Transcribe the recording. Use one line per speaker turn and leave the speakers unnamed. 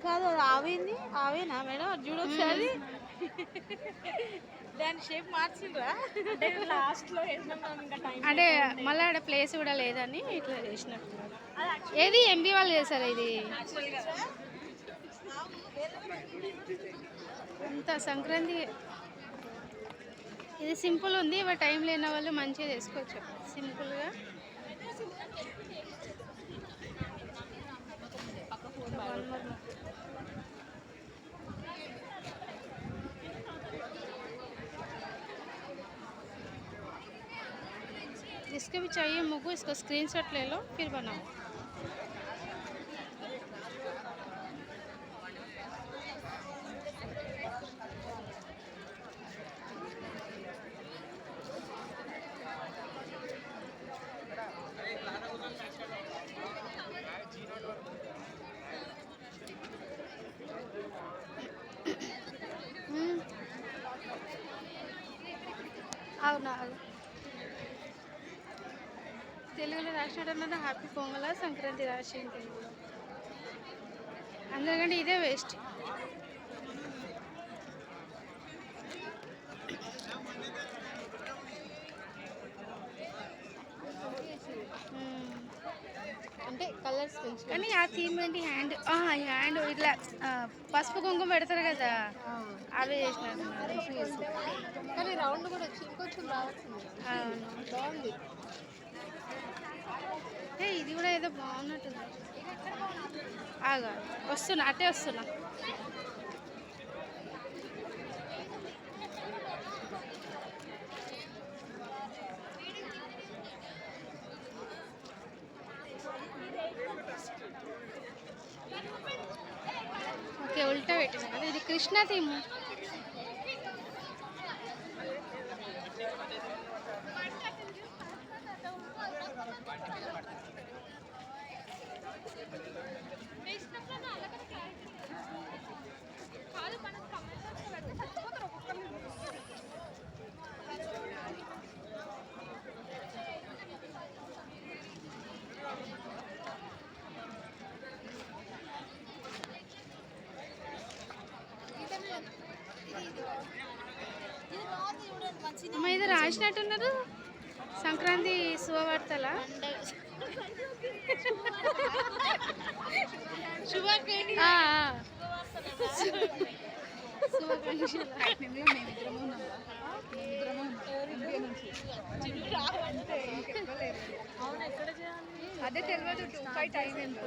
కాదు అది ఆవింది ఆవేనా మేడం అది చూడు ఒకసారి దాని షేప్ మార్చిండ్రా
అంటే లాస్ట్లో వేసినాం ఇంకా టైం
అంటే మళ్ళీ ఆడ ప్లేస్ కూడా లేదని ఇట్లా చేసినట్టు. ఏది ఎంబీ వాళ్ళు చేశారు ఇది అంత సంక్రాంతి. ఇది సింపుల్ ఉంది, ఇవాళ టైం లేని వాళ్ళు మంచిగా చేసుకోవచ్చు సింపుల్గా. जिसके भी चाहिए मुझको इसका स्क्रीनशॉट ले लो फिर बनाओ. అవునా తెలుగులో రాసినట్టు హ్యాపీ పొంగల సంక్రాంతి రాసి తెలుగులో. అందరికంటే ఇదే వేస్ట్.
అంటే కలర్స్
కానీ ఆ థీమ్ ఏంటి హ్యాండ్ హ్యాండ్ ఇట్లా పసుపు కుంకుమ పెడతారు కదా అవే చేసినారు.
కానీ రౌండ్ కూడా వచ్చి ఇంకొంచెం రావాల్సింది.
అవును
బాగుంది.
ఇది కూడా ఏదో బాగున్నట్టుంది. ఆగా వస్తున్నా అట్టే వస్తున్నా. ఓకే ఉల్టా పెట్టినా కదా ఇది కృష్ణ థీమ్. అమ్మ ఇది రాసినట్టున్నారు సంక్రాంతి శుభవార్తల.
అదే తెలియదు 2-5 టైం ఎంత.